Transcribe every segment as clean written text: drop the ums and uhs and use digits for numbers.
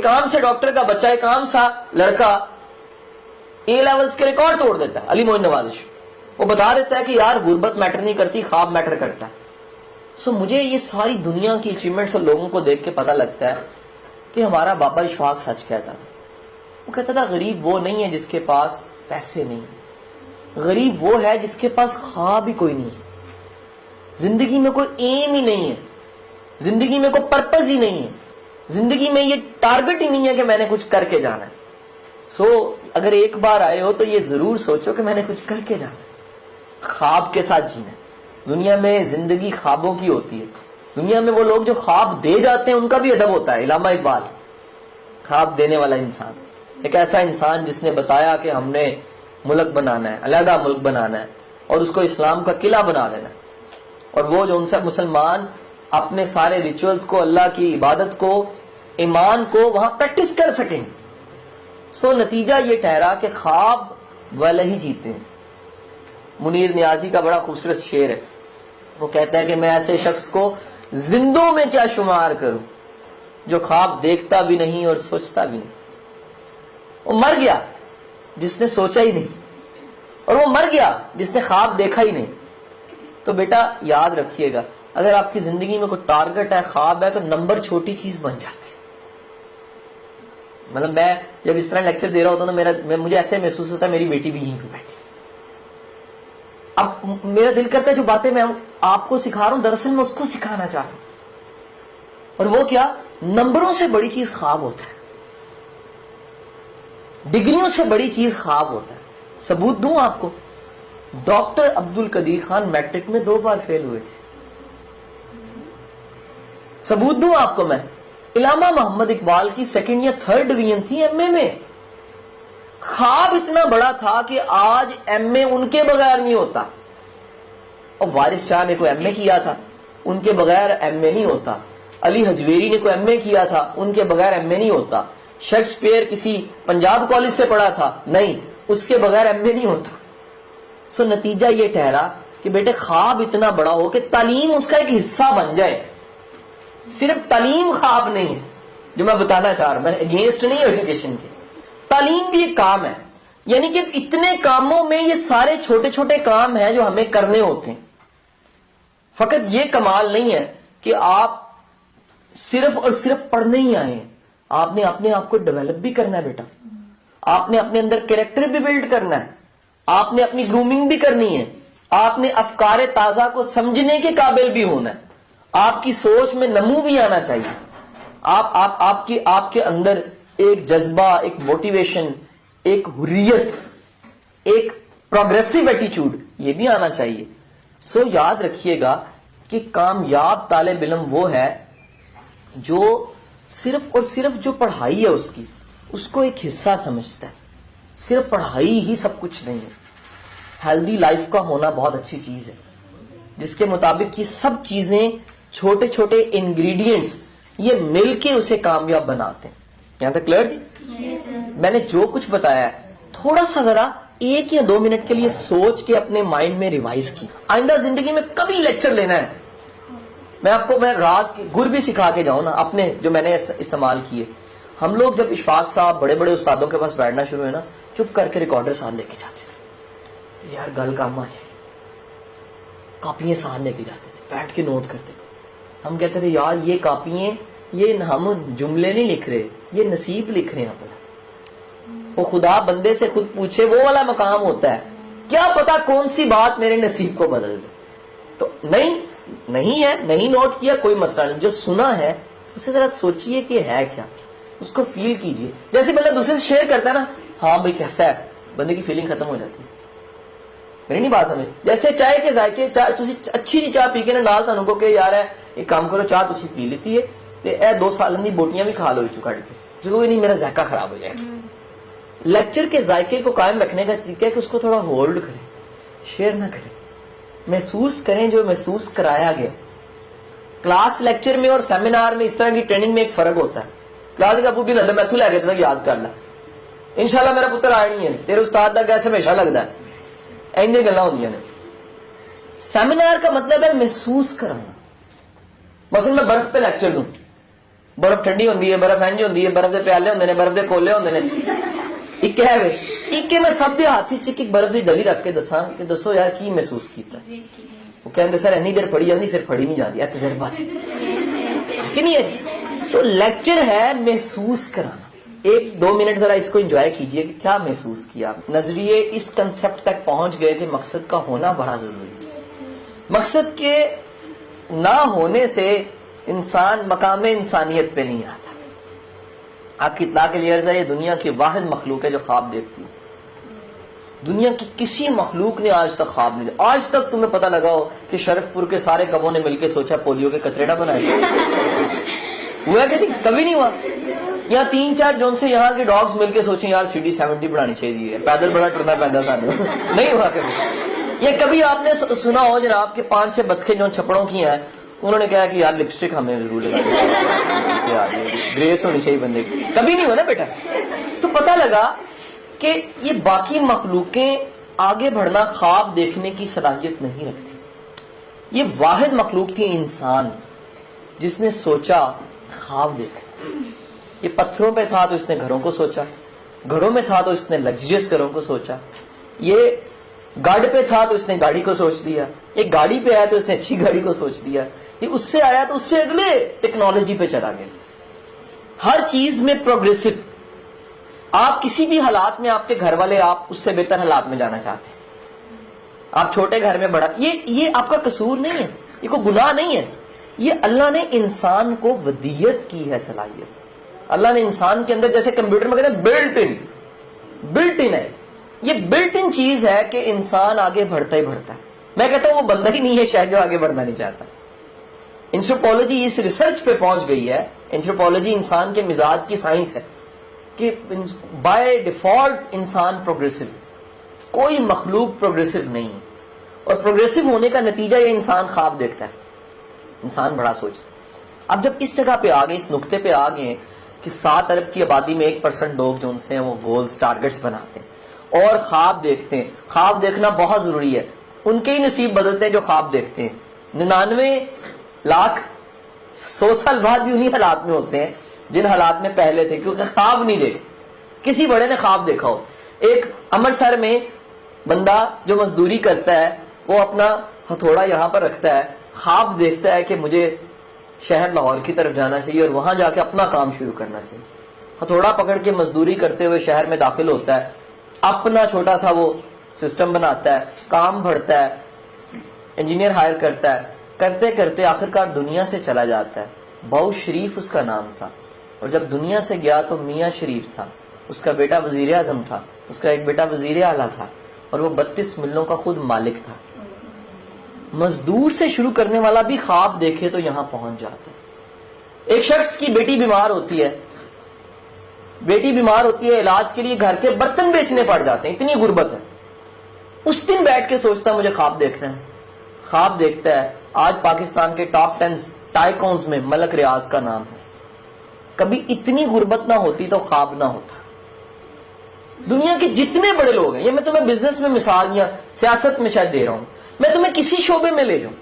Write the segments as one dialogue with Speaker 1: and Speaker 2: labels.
Speaker 1: ایک عام سے ڈاکٹر کا بچہ, ایک عام سا لڑکا اے لیولز کے ریکارڈ توڑ دیتا ہے, علی معین نوازش. وہ بتا دیتا ہے کہ یار غربت میٹر نہیں کرتی, خواب میٹر کرتا ہے. سو مجھے یہ ساری دنیا کی اچیومنٹس اور لوگوں کو دیکھ کے پتہ لگتا ہے کہ ہمارا بابا اشفاق سچ کہتا تھا. وہ کہتا تھا غریب وہ نہیں ہے جس کے پاس پیسے نہیں ہیں, غریب وہ ہے جس کے پاس خواب ہی کوئی نہیں ہے, زندگی میں کوئی ایم ہی نہیں ہے, زندگی میں کوئی پرپز ہی نہیں ہے, زندگی میں یہ ٹارگٹ ہی نہیں ہے کہ میں نے کچھ کر کے جانا ہے. سو اگر ایک بار آئے ہو تو یہ ضرور سوچو کہ میں نے کچھ کر کے جانا ہے, خواب کے ساتھ جینا ہے. دنیا میں زندگی خوابوں کی ہوتی ہے. دنیا میں وہ لوگ جو خواب دے جاتے ہیں ان کا بھی ادب ہوتا ہے. علامہ اقبال, خواب دینے والا انسان, ایک ایسا انسان جس نے بتایا کہ ہم نے ملک بنانا ہے, علیحدہ ملک بنانا ہے, اور اس کو اسلام کا قلعہ بنا دینا ہے. اور وہ جو ان سے مسلمان اپنے سارے ریچولز کو, اللہ کی عبادت کو, ایمان کو وہاں پریکٹس کر سکیں. سو نتیجہ یہ ٹھہرا کہ خواب والے ہی جیتے ہیں. منیر نیازی کا بڑا خوبصورت شعر ہے, وہ کہتا ہے کہ میں ایسے شخص کو زندوں میں کیا شمار کروں جو خواب دیکھتا بھی نہیں اور سوچتا بھی نہیں. وہ مر گیا جس نے سوچا ہی نہیں, اور وہ مر گیا جس نے خواب دیکھا ہی نہیں. تو بیٹا یاد رکھیے گا, اگر آپ کی زندگی میں کوئی ٹارگٹ ہے, خواب ہے, تو نمبر چھوٹی چیز بن جاتی ہے. مطلب میں جب اس طرح لیکچر دے رہا ہوتا ہوں تو مجھے ایسے محسوس ہوتا ہے میری بیٹی بھی یہیں پہ بیٹھی. اب میرا دل کرتا ہے جو باتیں میں آپ کو سکھا رہا ہوں دراصل میں اس کو سکھانا چاہ رہا ہوں. اور وہ کیا, نمبروں سے بڑی چیز خواب ہوتا ہے, ڈگریوں سے بڑی چیز خواب ہوتا ہے. ثبوت دوں آپ کو, ڈاکٹر عبد القدیر خان میٹرک میں 2 بار فیل ہوئے تھے. ثبوت دوں آپ کو میں, علامہ محمد اقبال کی 2nd یا 3rd ڈویژن تھی ایم اے میں. خواب اتنا بڑا تھا کہ آج ایم اے ان کے بغیر نہیں ہوتا. اور وارث شاہ نے کوئی ایم اے کیا تھا, ان کے بغیر ایم اے نہیں ہوتا. علی حجویری نے کوئی ایم اے کیا تھا, ان کے بغیر ایم اے نہیں ہوتا. شیکسپیئر کسی پنجاب کالج سے پڑھا تھا, نہیں, اس کے بغیر ایم اے نہیں ہوتا. سو نتیجہ یہ ٹھہرا کہ بیٹے خواب اتنا بڑا ہو کہ تعلیم اس کا ایک حصہ بن جائے. صرف تعلیم خواب نہیں ہے جو میں بتانا چاہ رہا ہوں, میں اگینسٹ نہیں ہوں ایجوکیشن کے. تعلیم بھی ایک کام ہے, یعنی کہ اتنے کاموں میں یہ سارے چھوٹے چھوٹے کام ہیں جو ہمیں کرنے ہوتے ہیں. فقط یہ کمال نہیں ہے کہ آپ صرف اور صرف پڑھنے ہی آئے ہیں, آپ نے اپنے آپ کو ڈیولپ بھی کرنا ہے بیٹا. آپ نے اپنے اندر کریکٹر بھی بلڈ کرنا ہے, آپ نے اپنی گرومنگ بھی کرنی ہے, آپ نے افکار تازہ کو سمجھنے کے قابل بھی ہونا ہے, آپ کی سوچ میں نمو بھی آنا چاہیے, آپ کے اندر ایک جذبہ, ایک موٹیویشن, ایک حریت, ایک پروگریسو ایٹیچیوڈ, یہ بھی آنا چاہیے. سو یاد رکھیے گا کہ کامیاب طالب علم وہ ہے جو صرف اور صرف جو پڑھائی ہے اس کو ایک حصہ سمجھتا ہے. صرف پڑھائی ہی سب کچھ نہیں ہے. ہیلدی لائف کا ہونا بہت اچھی چیز ہے, جس کے مطابق یہ سب چیزیں, چھوٹے چھوٹے انگریڈینٹس, یہ مل کے اسے کامیاب بناتے ہیں. یہاں تک کلیئر جی؟ میں نے جو کچھ بتایا ہے تھوڑا سا ذرا 1 یا 2 منٹ کے لیے سوچ کے اپنے مائنڈ میں ریوائز کی. آئندہ زندگی میں کبھی لیکچر لینا ہے, میں آپ کو راز کی گر بھی سکھا کے جاؤں نا اپنے جو میں نے استعمال کیے. ہم لوگ جب اشفاق صاحب بڑے بڑے استادوں کے پاس بیٹھنا شروع ہوئے نا, چپ کر کے ریکارڈر ساتھ لے کے جاتے تھے. یار گل کام آ جائے, کاپیاں ساتھ لے کے جاتے تھے, بیٹھ کے نوٹ کرتے تھے. ہم کہتے تھے یار یہ کاپیاں, یہ ہم جملے نہیں لکھ رہے, یہ نصیب لکھ رہے ہیں اپنا. وہ خدا بندے سے خود پوچھے وہ والا مقام ہوتا ہے, کیا پتا کون سی بات میرے نصیب کو بدل دے. تو نہیں ہے, نہیں نوٹ کیا, کوئی مسئلہ نہیں. جو سنا ہے اسے ذرا سوچئے کہ ہے کیا, اس کو فیل کیجئے. جیسے بندہ دوسرے سے شیئر کرتا ہے نا, ہاں بھائی کیسا ہے, بندے کی فیلنگ ختم ہو جاتی ہے. میری نہیں بات سمجھ. جیسے چائے کے ذائقے, تسی اچھی جی چاہ پی کے نال تانوں کو کہ یار ہے ایک کام کرو, چاہ تسی پی لیتی ہے تے اے 2 سالن دی بوٹیاں بھی کھا لو وچوں کڈ کے, جو نہیں میرا ذائقہ خراب ہو جائے گا. لیکچر کے ذائقے کو قائم رکھنے کا طریقہ ہے کہ اس کو تھوڑا ہولڈ کریں, شیئر نہ کریں, محسوس کریں جو محسوس کرایا گیا. کلاس لیکچر میں اور سیمینار میں اس طرح کی ٹریننگ میں ایک فرق ہوتا ہے. کلاس کا پوپی نہ میتھو لے کے یاد کر لا, انشاءاللہ میرا پتر آیا نہیں ہے, تیرے استاد کا کیسے ہمیشہ لگتا ہے, ایندے گلاں ہوندیاں نے. سیمینار کا مطلب ہے محسوس کرانا. مثلا میں برف پہ لیکچر دوں, برف ٹھنڈی ہوندی ہے, برف انج ہوندی ہے, برف دے پیالے ہوندے نے, برف دے کولے ہوندے نے. ایک ہے وے ایک میں سب دے ہاتھ وچ ایک برف دی ڈلی رکھ کے دساں کہ دسو یار کی محسوس کیتا. وہ کہندے سر انی دیر پڑھی جاندی پھر پڑھی نہیں جاندی. اے تجربہ کہ نہیں ہے. تو لیکچر ہے محسوس کرانا. 1-2 منٹ ذرا اس کو انجوائے کیجئے کہ کیا محسوس کیا. نظریے اس کنسپٹ تک پہنچ گئے کہ مقصد کا ہونا بڑا ضروری ہے. مقصد کے نہ ہونے سے انسان مقام انسانیت پہ نہیں آتا. آپ کی اطلاع کے لیے عرض ہے, یہ دنیا کی واحد مخلوق ہے جو خواب دیکھتی ہے. دنیا کی کسی مخلوق نے آج تک خواب نہیں. آج تک تمہیں پتہ لگا ہو کہ شرک پور کے سارے کبوں نے مل کے سوچا پولیو کے قطرے نہ بنائے؟ ہوا کہ نہیں؟ کبھی نہیں ہوا. یا 3-4 جون سے یہاں کے ڈاگز مل کے سوچیں یار CD70 بڑھانی چاہیے, پیدل بڑا ٹرنا پیدا سانو. نہیں ہوا کبھی. یا کبھی آپ نے سنا ہو جناب کہ 5-6 بطخیں جو چھپڑوں کی ہیں انہوں نے کہا کہ یار لپسٹک ہمیں ضرور لگانی, گریس ہونی چاہیے بندے کی. کبھی نہیں ہوا نا بیٹا. سو پتہ لگا کہ یہ باقی مخلوقیں آگے بڑھنا خواب دیکھنے کی صلاحیت نہیں رکھتی. یہ واحد مخلوق تھی انسان جس نے سوچا خواب دیکھا. یہ پتھروں پہ تھا تو اس نے گھروں کو سوچا, گھروں میں تھا تو اس نے لگژریس گھروں کو سوچا, یہ گاڑی پہ تھا تو اس نے گاڑی کو سوچ لیا, یہ گاڑی پہ آیا تو اس نے اچھی گاڑی کو سوچ لیا, یہ اس سے آیا تو اس سے اگلے ٹیکنالوجی پہ چلا گیا. ہر چیز میں پروگریسو. آپ کسی بھی حالات میں آپ کے گھر والے آپ اس سے بہتر حالات میں جانا چاہتے ہیں. آپ چھوٹے گھر میں بڑا, یہ آپ کا قصور نہیں ہے, یہ کوئی گناہ نہیں ہے. یہ اللہ نے انسان کو ودیت کی ہے صلاحیت. اللہ نے انسان کے اندر جیسے کمپیوٹر میں کہتے ہیں بلٹ ان ہے. یہ بلٹ ان چیز ہے کہ انسان آگے بڑھتا ہی بڑھتا ہے. میں کہتا ہوں وہ بندہ ہی نہیں ہے شاید جو آگے بڑھنا نہیں چاہتا. اینتھروپولوجی اس ریسرچ پہ پہنچ گئی ہے. اینتھروپولوجی انسان کے مزاج کی سائنس ہے کہ بائی ڈیفالٹ انسان پروگریسو, کوئی مخلوق پروگریسو نہیں. اور پروگریسو ہونے کا نتیجہ یہ انسان خواب دیکھتا ہے, انسان بڑا سوچتا ہے. اب جب اس جگہ پہ آگئے, اس نقطے پہ آگئے کہ 7 ارب کی آبادی میں 1% لوگ جو ان سے ہیں وہ گولز ٹارگٹس بناتے ہیں اور خواب دیکھتے ہیں. خواب دیکھنا بہت ضروری ہے. ان کے ہی نصیب بدلتے ہیں جو خواب دیکھتے ہیں. 99 لاکھ 100 سال بعد بھی انہی حالات میں ہوتے ہیں جن حالات میں پہلے تھے, کیونکہ خواب نہیں دیکھتے. کسی بڑے نے خواب دیکھا ہو. ایک امرتسر میں بندہ جو مزدوری کرتا ہے وہ اپنا ہتھوڑا یہاں پر رکھتا ہے, خواب دیکھتا ہے کہ مجھے شہر لاہور کی طرف جانا چاہیے اور وہاں جا کے اپنا کام شروع کرنا چاہیے. ہتھوڑا پکڑ کے مزدوری کرتے ہوئے شہر میں داخل ہوتا ہے, اپنا چھوٹا سا وہ سسٹم بناتا ہے, کام بڑھتا ہے, انجینئر ہائر کرتا ہے, کرتے کرتے آخرکار دنیا سے چلا جاتا ہے. بہو شریف اس کا نام تھا, اور جب دنیا سے گیا تو میاں شریف تھا. اس کا بیٹا وزیر اعظم تھا, اس کا ایک بیٹا وزیر اعلیٰ تھا, اور وہ 32 ملوں کا خود مالک تھا. مزدور سے شروع کرنے والا بھی خواب دیکھے تو یہاں پہنچ جاتا ہے. ایک شخص کی بیٹی بیمار ہوتی ہے, علاج کے لیے گھر کے برتن بیچنے پڑ جاتے ہیں, اتنی غربت ہے. اس دن بیٹھ کے سوچتا مجھے خواب دیکھنا ہے. خواب دیکھتا ہے. آج پاکستان کے ٹاپ 10 ٹائکونز میں ملک ریاض کا نام ہے. کبھی اتنی غربت نہ ہوتی تو خواب نہ ہوتا. دنیا کے جتنے بڑے لوگ ہیں, یہ میں تمہیں بزنس میں مثال یا سیاست میں شاید دے رہا ہوں, میں تمہیں کسی شعبے میں لے جاؤں,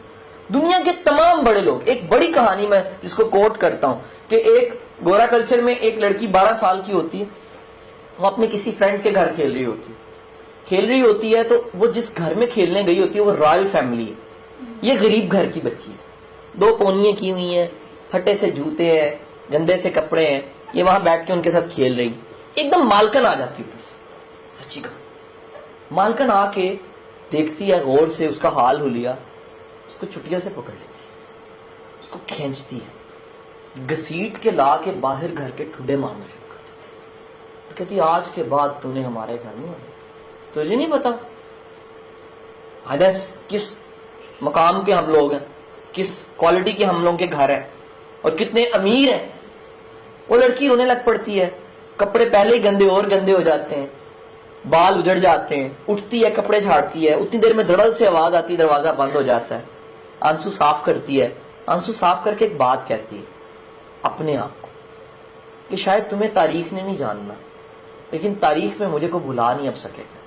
Speaker 1: دنیا کے تمام بڑے لوگ. ایک بڑی کہانی میں جس کو کوٹ کرتا ہوں کہ ایک گورا کلچر میں ایک لڑکی 12 سال کی ہوتی ہے, وہ اپنے کسی فرینڈ کے گھر کھیل رہی ہوتی ہے تو وہ جس گھر میں کھیلنے گئی ہوتی ہے وہ رائل فیملی ہے. یہ غریب گھر کی بچی ہے, 2 پونیاں کی ہوئی ہیں, پھٹے سے جوتے ہیں, گندے سے کپڑے ہیں, یہ وہاں بیٹھ کے ان کے ساتھ کھیل رہی. ایک دم مالکن آ جاتی اوپر سے, سچی کا مالکن آ کے دیکھتی ہے غور سے, اس کا حال ہو لیا, اس کو چٹیا سے پکڑ لیتی ہے, اس کو کھینچتی ہے, گھسیٹ کے لا کے باہر گھر کے ٹھڈے مارنا شروع کر دیتی ہے. کہتی آج کے بعد تو نے ہمارے گھر میں آنا, تجھے نہیں پتا حدث کس مقام کے ہم لوگ ہیں, کس کوالٹی کے ہم لوگوں کے گھر ہیں اور کتنے امیر ہیں. وہ لڑکی رونے لگ پڑتی ہے, کپڑے پہلے ہی گندے اور گندے ہو جاتے ہیں, بال اجڑ جاتے ہیں, اٹھتی ہے, کپڑے جھاڑتی ہے, اتنی دیر میں دھڑل سے آواز آتی ہے, دروازہ بند ہو جاتا ہے. آنسو صاف کرتی ہے, آنسو صاف کر کے ایک بات کہتی ہے اپنے آپ کو کہ شاید تمہیں تاریخ نے نہیں جاننا, لیکن تاریخ میں مجھے کو بھلا نہیں اب سکے گا.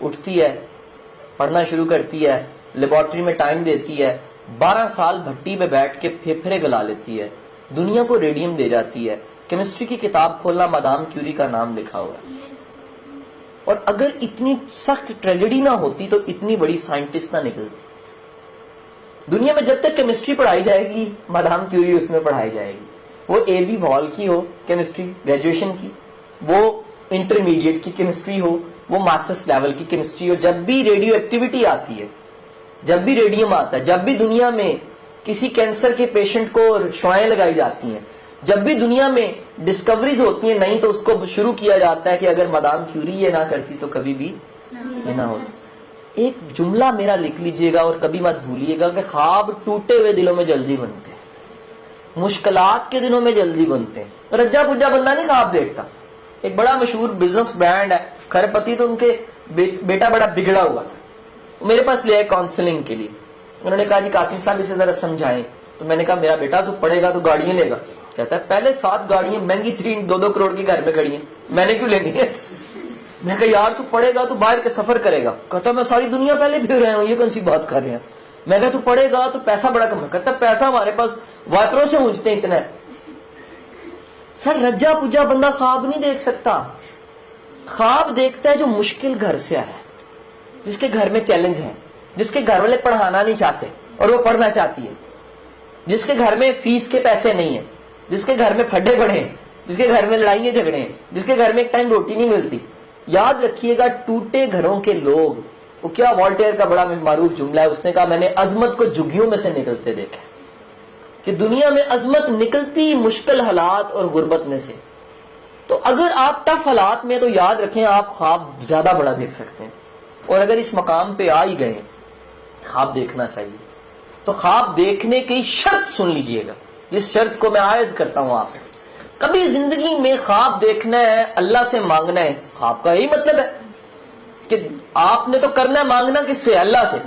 Speaker 1: اٹھتی ہے, پڑھنا شروع کرتی ہے, لیبارٹری میں ٹائم دیتی ہے, 12 سال بھٹی پہ بیٹھ کے پھیپھڑے گلا لیتی ہے, دنیا کو ریڈیم دے جاتی ہے. کیمسٹری کی کتاب کھولنا, مادام کیوری کا نام لکھا ہوا ہے. اور اگر اتنی سخت ٹریجڈی نہ ہوتی تو اتنی بڑی سائنٹسٹ نہ نکلتی. دنیا میں جب تک کیمسٹری پڑھائی جائے گی, مادام کیوری اس میں پڑھائی جائے گی. وہ اے بی ہال کی ہو کیمسٹری گریجویشن کی, وہ انٹرمیڈیٹ کی کیمسٹری ہو, وہ ماسٹرز لیول کی کیمسٹری ہو, جب بھی ریڈیو ایکٹیویٹی آتی ہے, جب بھی ریڈیم آتا ہے, جب بھی دنیا میں کسی کینسر کے پیشنٹ کو شعائیں لگائی جاتی ہیں, جب بھی دنیا میں ڈسکوریز ہوتی ہیں نہیں, تو اس کو شروع کیا جاتا ہے کہ اگر مادام کیوری یہ نہ کرتی تو کبھی بھی یہ نہ ہوتا. ایک جملہ میرا لکھ لیجئے گا اور کبھی مت بھولیے گا کہ خواب ٹوٹے ہوئے دلوں میں جلدی بنتے ہیں, مشکلات کے دنوں میں جلدی بنتے ہیں. رجا پجا بندہ نہیں خواب دیکھتا. ایک بڑا مشہور بزنس برانڈ ہے کھرپتی, تو ان کے بیٹا بڑا بگڑا ہوا تھا, میرے پاس لے آئے کاؤنسلنگ کے لیے. انہوں نے کہا جی قاسم صاحب اسے ذرا سمجھائیں. تو میں نے کہا میرا بیٹا تو پڑھے گا تو گاڑیاں لے گا. کہتا ہے پہلے 7 گاڑیاں مہنگی 2-2 کروڑ کی گھر میں کھڑی ہیں, میں نے کیوں لینی ہے. میں کہا یار تو پڑھے گا تو باہر کے سفر کرے گا. کہتا میں ساری دنیا پہلے پھر رہا ہوں, یہ کون سی بات کر رہے ہیں. میں کہا تو پڑھے گا تو پیسہ بڑا کم. کہتا پیسہ ہمارے پاس وائپروں سے اونچتے ہیں اتنا ہے. سر رجا پجا بندہ خواب نہیں دیکھ سکتا. خواب دیکھتا ہے جو مشکل گھر سے آیا, جس کے گھر میں چیلنج ہے, جس کے گھر والے پڑھانا نہیں چاہتے اور وہ پڑھنا چاہتی ہے, جس کے گھر میں فیس کے پیسے نہیں ہیں, جس کے گھر میں پھڈے پڑے ہیں, جس کے گھر میں لڑائیاں جھگڑے ہیں, جس کے گھر میں ایک ٹائم روٹی نہیں ملتی. یاد رکھیے گا ٹوٹے گھروں کے لوگ, وہ کیا والٹیئر کا بڑا معروف جملہ ہے, اس نے کہا میں نے عظمت کو جھگیوں میں سے نکلتے دیکھا. کہ دنیا میں عظمت نکلتی مشکل حالات اور غربت میں سے. تو اگر آپ ٹف حالات میں, تو یاد رکھیں آپ خواب زیادہ بڑا دیکھ سکتے ہیں. اور اگر اس مقام پہ آ ہی گئے, خواب دیکھنا چاہیے, تو خواب دیکھنے کی شرط سن لیجئے گا, جس شرط کو میں عائد کرتا ہوں آپ. کبھی زندگی میں خواب دیکھنا ہے, اللہ سے مانگنا ہے. خواب کا یہی مطلب ہے کہ آپ نے تو کرنا ہے, مانگنا کس سے؟ اللہ سے.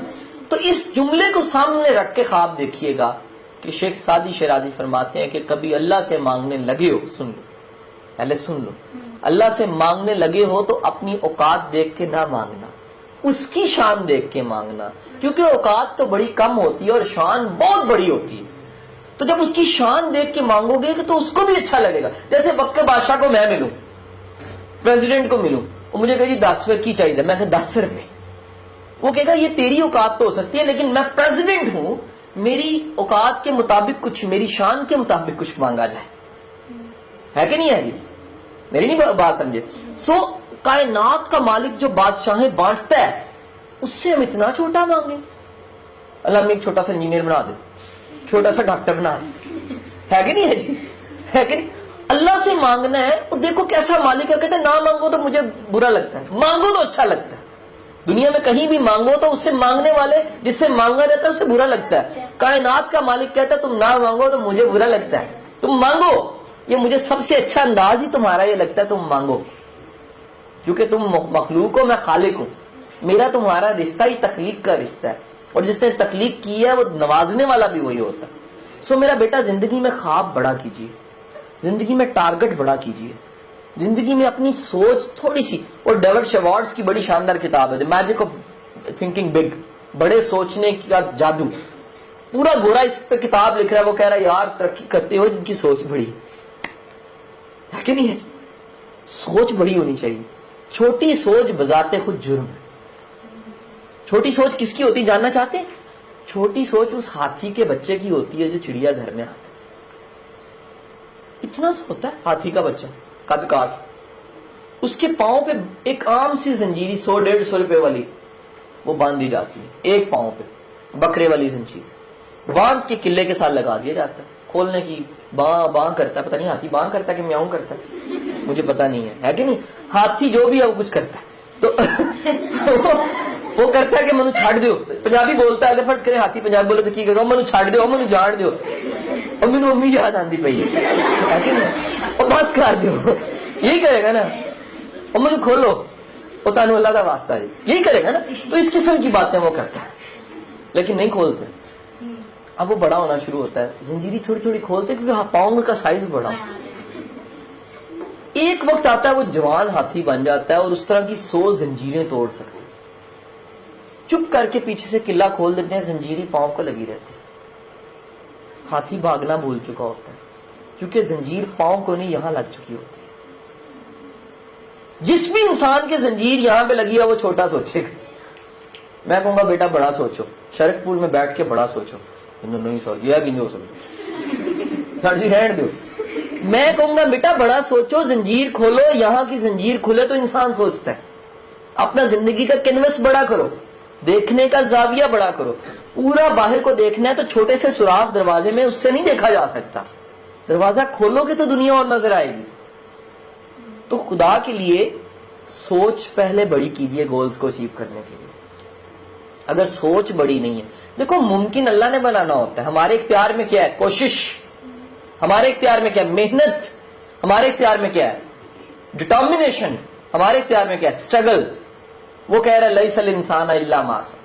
Speaker 1: تو اس جملے کو سامنے رکھ کے خواب دیکھیے گا کہ شیخ سعدی شیرازی فرماتے ہیں کہ کبھی اللہ سے مانگنے لگے ہو, سن لو پہلے سن لو, اللہ سے مانگنے لگے ہو تو اپنی اوقات دیکھ کے نہ مانگنا, اس کی شان دیکھ کے مانگنا. کیونکہ اوقات تو بڑی کم ہوتی ہے اور شان بہت بڑی ہوتی ہے. تو جب اس کی شان دیکھ کے مانگو گے تو اس کو بھی اچھا لگے گا. جیسے وقت کے بادشاہ کو میں ملوں, پریزیڈنٹ کو ملوں, وہ مجھے کہے جی 10 روپے کی چاہیے, میں کہا 10 روپے. وہ کہے گا یہ تیری اوقات تو ہو سکتی ہے لیکن میں پریزیڈنٹ ہوں, میری اوقات کے مطابق کچھ, میری شان کے مطابق کچھ مانگا جائے. ہے کہ نہیں ہے جی؟ میری نہیں بات سمجھے. کائنات کا مالک جو بادشاہیں بانٹتا ہے, اس سے ہم اتنا چھوٹا مانگیں. اللہ ہمیں ایک چھوٹا سا انجینئر بنا دے, چھوٹا سا ڈاکٹر بنا دے. ہے کہ نہیں ہے جی؟ ہے کہ نہیں؟ اللہ سے مانگنا ہے. اور دیکھو کیسا مالک ہے, کہتے ہیں نہ مانگو تو مجھے برا لگتا ہے, مانگو تو اچھا لگتا ہے. دنیا میں کہیں بھی مانگو تو اس سے مانگنے والے, جس سے مانگا جاتا ہے اسے برا لگتا ہے. کائنات کا مالک کہتا ہے تم نہ مانگو تو مجھے برا لگتا ہے, تم مانگو, یہ مجھے سب سے اچھا انداز ہی تمہارا یہ لگتا ہے, تم مانگو. کیونکہ تم مخلوق ہو, میں خالق ہوں. میرا تمہارا رشتہ ہی تخلیق کا رشتہ ہے, اور جس نے تخلیق کی ہے وہ نوازنے والا بھی وہی ہوتا ہے. میرا بیٹا زندگی میں خواب بڑا کیجیے, زندگی میں ٹارگٹ بڑا کیجیے, زندگی میں اپنی سوچ تھوڑی سی. اور ڈیوڈ شیوارڈز کی بڑی شاندار کتاب ہے, دی میجک آف تھنکنگ بگ, بڑے سوچنے کا جادو. پورا گورا اس پہ کتاب لکھ رہا ہے. وہ کہہ رہا ہے یار ترقی کرتے ہو جن کی سوچ بڑی ہے کہ نہیں ہے. سوچ بڑی ہونی چاہیے. چھوٹی سوچ بذات خود جرم ہے. چھوٹی سوچ کس کی ہوتی جاننا چاہتے ہیں؟ چھوٹی سوچ اس ہاتھی کے بچے کی ہوتی ہے جو چڑیا گھر میں آتا ہے. اتنا سا ہوتا ہے ہاتھی کا بچہ, قد کاٹ. اس کے پاؤں پہ ایک عام سی زنجیری 100-150 روپے والی وہ باندھ دی جاتی ہے, ایک پاؤں پہ بکرے والی زنجیر باندھ کے قلعے کے ساتھ لگا دیا جاتا ہے. کھولنے کی باں باں کرتا ہے, پتہ نہیں ہاتھی باں کرتا ہے کہ میاؤں کرتا ہے, مجھے پتہ نہیں ہے کہ نہیں. ہاتھی جو بھی ہے وہ کچھ کرتا ہے. تو وہ کرتا ہے کہ منو چھاڑ دیو. پنجابی بولتا ہے, اگر فرض کریں ہاتھی پنجابی بولے تو کی کہے گا منو چھاڑ دیو, منو جاڑ دیو. اور مینو امی یاد آندی پئی ہے کہ نہیں, اور بس کر دیو, یہی کرے گا نا. اور منو کھولو, اور تانوں اللہ کا واسطہ ہے, یہی کرے گا نا. تو اس قسم کی باتیں وہ کرتا ہے, لیکن نہیں کھولتے. اب وہ بڑا ہونا شروع ہوتا ہے, زنجیری تھوڑی تھوڑی کھولتے کیونکہ پاؤں کا سائز بڑا. ایک وقت آتا ہے وہ جوان ہاتھی بن جاتا ہے اور اس طرح کی 100 زنجیریں توڑ سکتے. چپ کر کے پیچھے سے قلعہ کھول دیتے ہیں, زنجیری پاؤں کو لگی رہتی. ہاتھی بھاگنا بھول چکا ہوتا ہے, کیونکہ زنجیر پاؤں کو نہیں یہاں لگ چکی ہوتی ہے. جس بھی انسان کے زنجیر یہاں پہ لگی ہے وہ چھوٹا سوچے گا. میں کہوں گا بیٹا بڑا سوچو, شرک پول میں بیٹھ کے بڑا سوچو. نہیں سر یہ کہ نہیں ہو سکتا سر جی رہن دو. میں کہوں گا بیٹا بڑا سوچو, زنجیر کھولو, یہاں کی زنجیر کھلے تو انسان سوچتا ہے. اپنا زندگی کا کینوس بڑا کرو, دیکھنے کا زاویہ بڑا کرو. پورا باہر کو دیکھنا ہے تو چھوٹے سے سوراخ دروازے میں اس سے نہیں دیکھا جا سکتا. دروازہ کھولو گے تو دنیا اور نظر آئے گی. تو خدا کے لیے سوچ پہلے بڑی کیجئے گولز کو اچیو کرنے کے لیے. اگر سوچ بڑی نہیں ہے, دیکھو ممکن اللہ نے بنانا ہوتا ہے. ہمارے اختیار میں کیا ہے؟ کوشش. ہمارے اختیار میں کیا ہے؟ محنت. ہمارے اختیار میں کیا ہے؟ ڈٹرمنیشن. ہمارے اختیار میں کیا ہے؟ اسٹرگل. وہ کہہ رہا ہے لیس الانسان الا ما سعى,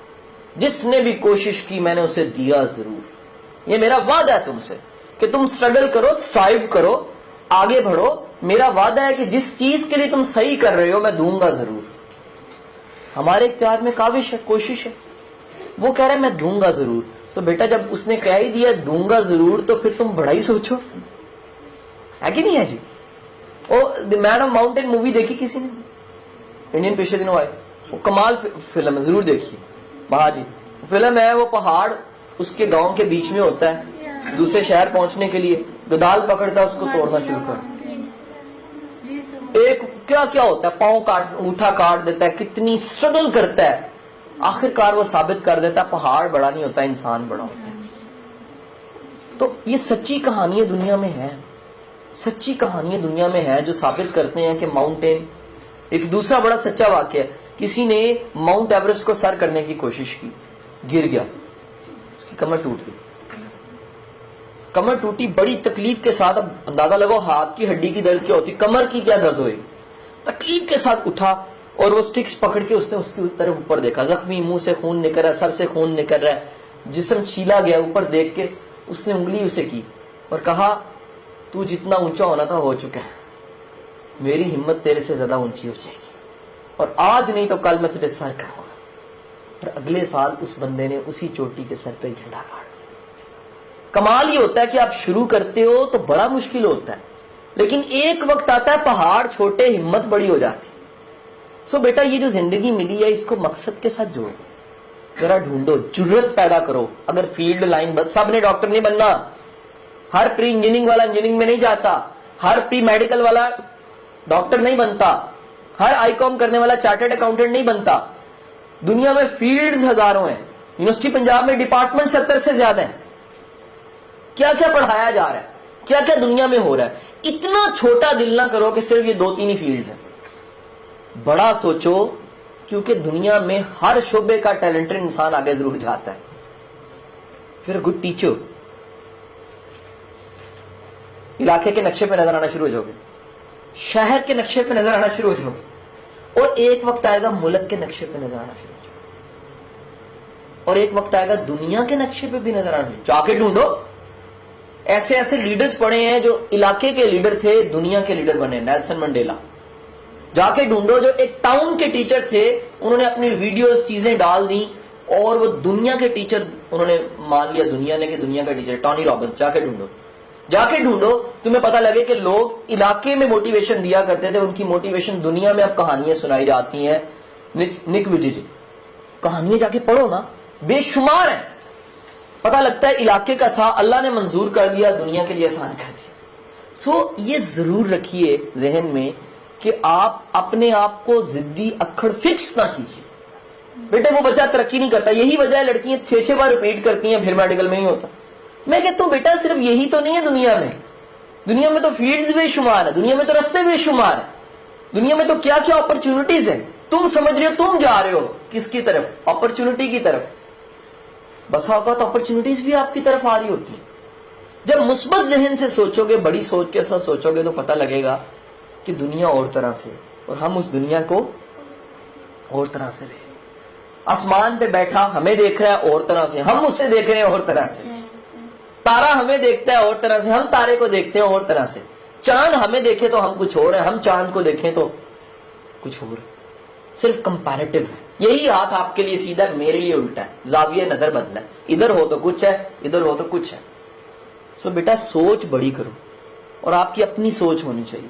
Speaker 1: جس نے بھی کوشش کی میں نے اسے دیا ضرور. یہ میرا وعدہ ہے تم سے کہ تم اسٹرگل کرو, اسٹرائیو کرو, آگے بڑھو. میرا وعدہ ہے کہ جس چیز کے لیے تم صحیح کر رہے ہو میں دوں گا ضرور. ہمارے اختیار میں کاوش ہے, کوشش ہے. وہ کہہ رہا ہے میں دوں گا ضرور. تو بیٹا جب اس نے کہہ ہی دیا دوں گا ضرور, تو پھر تم بڑا ہی سوچو, ہے کہ نہیں ہے جی؟ وہ دی مین آف ماؤنٹین مووی دیکھی کسی نے؟ انڈین پچھلے دنوں آئے, وہ کمال فلم ہے, ضرور دیکھیے. وہاں جی فلم ہے, وہ پہاڑ اس کے گاؤں کے بیچ میں ہوتا ہے. دوسرے شہر پہنچنے کے لیے گدال پکڑتا ہے, اس کو توڑنا شروع کر. ایک کیا کیا ہوتا ہے, پاؤں کاٹ, انگوٹھا کاٹ دیتا ہے, کتنی اسٹرگل کرتا ہے. آخر کار وہ ثابت کر دیتا ہے پہاڑ بڑا نہیں ہوتا, انسان بڑا ہوتا ہے. تو یہ سچی کہانی دنیا میں ہے, سچی کہانی دنیا میں ہے جو ثابت کرتے ہیں کہ ماؤنٹین. ایک دوسرا بڑا سچا واقعہ ہے, کسی نے ماؤنٹ ایورسٹ کو سر کرنے کی کوشش کی, گر گیا, اس کی کمر ٹوٹ گئی. کمر ٹوٹی, بڑی تکلیف کے ساتھ. اب اندازہ لگو ہاتھ کی ہڈی کی درد کیا ہوتی, کمر کی کیا درد ہوئی. تکلیف کے ساتھ اٹھا اور وہ سٹکس پکڑ کے اس نے اس کی طرف اوپر دیکھا. زخمی, منہ سے خون نکل رہا ہے, سر سے خون نکل رہا ہے, جسم چھیلا گیا. اوپر دیکھ کے اس نے انگلی اسے کی اور کہا تو جتنا اونچا ہونا تھا ہو چکا ہے, میری ہمت تیرے سے زیادہ اونچی ہو جائے گی, اور آج نہیں تو کل میں تجھے سر کروں گا. اور اگلے سال اس بندے نے اسی چوٹی کے سر پہ جھنڈا گاڑ دیا. کمال یہ ہوتا ہے کہ آپ شروع کرتے ہو تو بڑا مشکل ہوتا ہے, لیکن ایک وقت آتا ہے پہاڑ چھوٹے, ہمت بڑی ہو جاتی. سو بیٹا یہ جو زندگی ملی ہے اس کو مقصد کے ساتھ جوڑو, ذرا ڈھونڈو, جرت پیدا کرو. اگر فیلڈ لائن سب نے ڈاکٹر نہیں بننا, ہر پری انجینئرنگ والا انجینئرنگ میں نہیں جاتا, ہر پری میڈیکل والا ڈاکٹر نہیں بنتا, ہر آئی کام کرنے والا چارٹرڈ اکاؤنٹنٹ نہیں بنتا. دنیا میں فیلڈز ہزاروں ہیں. یونیورسٹی پنجاب میں ڈپارٹمنٹ 70 سے زیادہ ہیں. کیا کیا پڑھایا جا رہا ہے, کیا کیا دنیا میں ہو رہا ہے. اتنا چھوٹا دل نہ کرو کہ صرف یہ 2-3 ہی فیلڈز ہیں. بڑا سوچو, کیونکہ دنیا میں ہر شعبے کا ٹیلنٹڈ انسان آگے ضرور جاتا ہے. پھر گڈ ٹیچر, علاقے کے نقشے پہ نظر آنا شروع ہو جاؤ گے, شہر کے نقشے پہ نظر آنا شروع ہو جاؤ گے, اور ایک وقت آئے گا ملک کے نقشے پہ نظر آنا شروع ہو جاؤ گے, اور ایک وقت آئے گا دنیا کے نقشے پہ بھی نظر آنا. جا کے ڈھونڈو, ایسے ایسے لیڈرز پڑے ہیں جو علاقے کے لیڈر تھے, دنیا کے لیڈر بنے. Nelson Mandela. جا کے ڈھونڈو, جو ایک ٹاؤن کے ٹیچر تھے, انہوں نے اپنی ویڈیوز چیزیں ڈال دی اور وہ دنیا کے ٹیچر انہوں نے مان لیا, دنیا نے کہ دنیا کا ٹیچر. Tony Robbins. جا کے ڈھونڈو, جا کے ڈھونڈو, تمہیں پتہ لگے کہ لوگ علاقے میں موٹیویشن دیا کرتے تھے, ان کی موٹیویشن دنیا میں اب کہانیاں سنائی جاتی ہیں. نک وجیج کہانیاں جا کے پڑھو نا, بے شمار ہیں. پتہ لگتا ہے علاقے کا تھا, اللہ نے منظور کر دیا, دنیا کے لیے آسان کر دیا. سو یہ ضرور رکھیے ذہن میں کہ آپ اپنے آپ کو ضدی اکھڑ فکس نہ کیجیے. بیٹے وہ بچہ ترقی نہیں کرتا, یہی وجہ ہے لڑکیاں 6 بار ریپیٹ کرتی ہیں پھر میڈیکل میں نہیں ہوتا. میں کہتا ہوں بیٹا صرف یہی تو نہیں ہے دنیا میں, دنیا میں تو فیلڈز بے شمار ہے, دنیا میں تو رستے بے شمار ہیں, دنیا میں تو کیا کیا اپرچونٹیز ہیں. تم سمجھ رہے ہو تم جا رہے ہو کس کی طرف, اپرچونٹی کی طرف. بسا اوقات اپرچونٹیز بھی آپ کی طرف آ رہی ہوتی ہیں. جب مثبت ذہن سے سوچو گے, بڑی سوچ کے ساتھ سوچو گے, تو پتہ لگے گا کہ دنیا اور طرح سے, اور ہم اس دنیا کو اور طرح سے رہے. آسمان پہ بیٹھا ہمیں دیکھ رہا ہے اور طرح سے, ہم اسے دیکھ رہے ہیں اور طرح سے. تارا ہمیں دیکھتا ہے اور طرح سے, ہم تارے کو دیکھتے ہیں اور طرح سے. چاند ہمیں دیکھے تو ہم کچھ اور ہیں, ہم چاند کو دیکھیں تو کچھ اور. صرف کمپیریٹو ہے. یہی ہاتھ آپ کے لیے سیدھا ہے, میرے لیے الٹا ہے, زاویہ نظر بدلا ہے. ادھر ہو تو کچھ ہے, ادھر ہو تو کچھ ہے. سو بیٹا سوچ بڑی کرو, اور آپ کی اپنی سوچ ہونی چاہیے.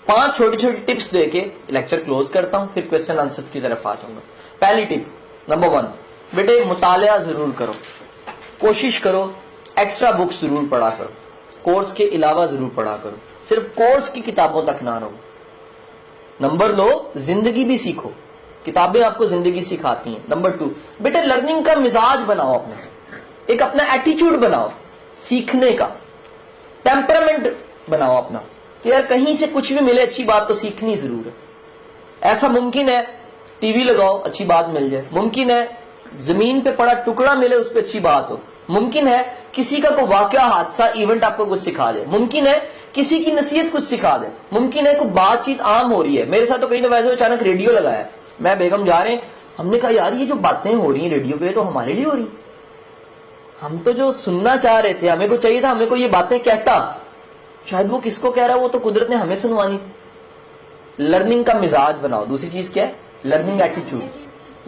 Speaker 1: 5 چھوٹی چھوٹی ٹپس دے کے لیکچر کلوز کرتا ہوں, پھر کویسچن آنسرز کی طرف آ جاؤں گا. پہلی ٹپ نمبر 1, بیٹے مطالعہ ضرور کرو, کوشش کرو ایکسٹرا بکس ضرور پڑھا کرو, کورس کے علاوہ ضرور پڑھا کرو, صرف کورس کی کتابوں تک نہ رہو. نمبر 2, زندگی بھی سیکھو, کتابیں آپ کو زندگی سکھاتی ہیں. نمبر 2, بیٹے لرننگ کا مزاج بناؤ, اپنا ایک اپنا ایٹیچیوڈ بناؤ, سیکھنے کا ٹیمپرامنٹ بناؤ اپنا, کہ یار کہیں سے کچھ بھی ملے اچھی بات تو سیکھنی ضرور ہے. ایسا ممکن ہے ٹی وی لگاؤ اچھی بات مل جائے, ممکن ہے زمین پہ پڑا ٹکڑا ملے اس پہ اچھی بات ہو, ممکن ہے کسی کا کوئی واقعہ حادثہ ایونٹ آپ کو کچھ سکھا دے, ممکن ہے کسی کی نصیحت کچھ سکھا دے, ممکن ہے کوئی بات چیت عام ہو رہی ہے. میرے ساتھ تو کئی دفعہ ایسے اچانک ریڈیو لگایا, میں بیگم جا رہے ہیں, ہم نے کہا یار یہ جو باتیں ہو رہی ہیں ریڈیو پہ تو ہمارے لیے ہو رہی ہیں, ہم تو جو سننا چاہ رہے تھے, ہمیں کو چاہیے تھا ہمیں کو یہ باتیں کہتا, شاید وہ کس کو کہہ رہا ہے وہ تو قدرت نے ہمیں سنوانی تھی. لرننگ کا مزاج بناؤ. دوسری چیز کیا ہے؟ لرننگ ایٹیچیوڈ.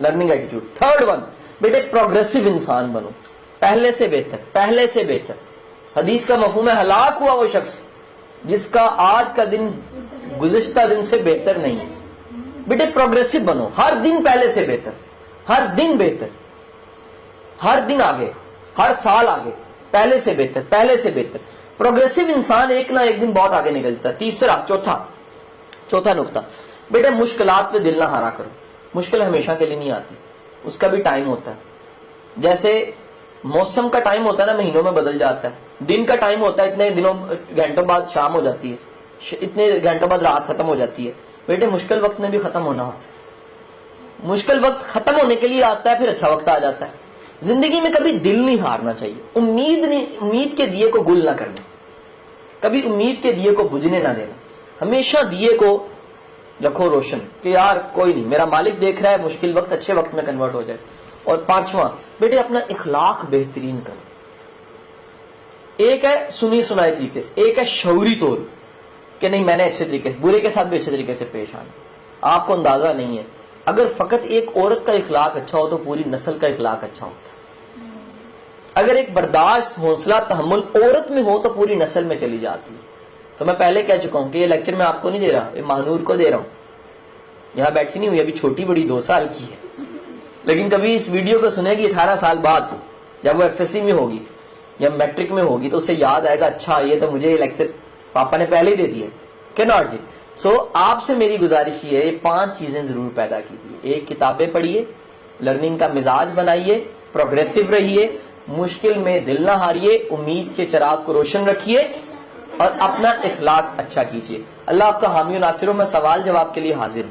Speaker 1: لرننگ ایٹیچیوڈ. تھرڈ ون, بیٹے پروگریسو انسان بنو, پہلے سے بہتر, پہلے سے بہتر. حدیث کا مفہوم ہے ہلاک ہوا وہ شخص جس کا آج کا دن گزشتہ دن سے بہتر نہیں ہے. بیٹے پروگریسو بنو, ہر دن پہلے سے بہتر, ہر دن بہتر, ہر دن آگے, ہر سال آگے, پہلے سے بہتر, پہلے سے بہتر. پروگریسو انسان ایک نہ ایک دن بہت آگے نکلتا ہے. تیسرا, چوتھا نقطہ, بیٹے مشکلات پہ دل نہ ہارا کرو. مشکل ہمیشہ کے لیے نہیں آتی, اس کا بھی ٹائم ہوتا ہے. جیسے موسم کا ٹائم ہوتا ہے نا, مہینوں میں بدل جاتا ہے. دن کا ٹائم ہوتا ہے اتنے گھنٹوں بعد شام ہو جاتی ہے, اتنے گھنٹوں بعد رات ختم ہو جاتی ہے. بیٹے مشکل وقت میں بھی ختم ہونا ہوتا ہے. مشکل وقت ختم ہونے کے لیے آتا ہے, پھر اچھا وقت آ جاتا ہے. زندگی میں کبھی دل نہیں ہارنا چاہیے. امید کے دیے کو گل نہ کرنا, کبھی امید کے دیے کو بجھنے نہ دینا. ہمیشہ دیے کو رکھو روشن, کہ یار کوئی نہیں, میرا مالک دیکھ رہا ہے, مشکل وقت اچھے وقت میں کنورٹ ہو جائے. اور 5واں, بیٹے اپنا اخلاق بہترین کرو. ایک ہے سنی سنائی طریقے سے, ایک ہے شعوری طور کہ نہیں میں نے اچھے طریقے سے, برے کے ساتھ بھی اچھے طریقے سے پیش آنا. آپ کو اندازہ نہیں ہے, اگر فقط ایک عورت کا اخلاق اچھا ہو تو پوری نسل کا اخلاق اچھا ہوتا ہے. اگر ایک برداشت, حوصلہ, تحمل عورت میں ہو تو پوری نسل میں چلی جاتی ہے. تو میں پہلے کہہ چکا ہوں کہ یہ لیکچر میں آپ کو نہیں دے رہا, یہ مانور کو دے رہا ہوں. یہاں بیٹھی نہیں ہوئی, ابھی چھوٹی بڑی 2 سال کی ہے, لیکن کبھی اس ویڈیو کو سنے گی 18 سال بعد, جب وہ FSC میں ہوگی یا میٹرک میں ہوگی, تو اسے یاد آئے گا اچھا یہ تو مجھے یہ لیکچر پاپا نے پہلے ہی دے دیے. کہ ناٹ جی؟ سو آپ سے میری گزارش یہ ہے, یہ 5 چیزیں ضرور پیدا کیجیے. ایک, کتابیں پڑھیے, لرننگ کا مزاج بنائیے, پروگریسو رہیے, مشکل میں دل نہ ہاریے, امید کے چراغ کو روشن رکھیے, اور اپنا اخلاق اچھا کیجیے. اللہ آپ کا حامی و ناصر ہو. میں سوال جواب کے لیے حاضر ہوں.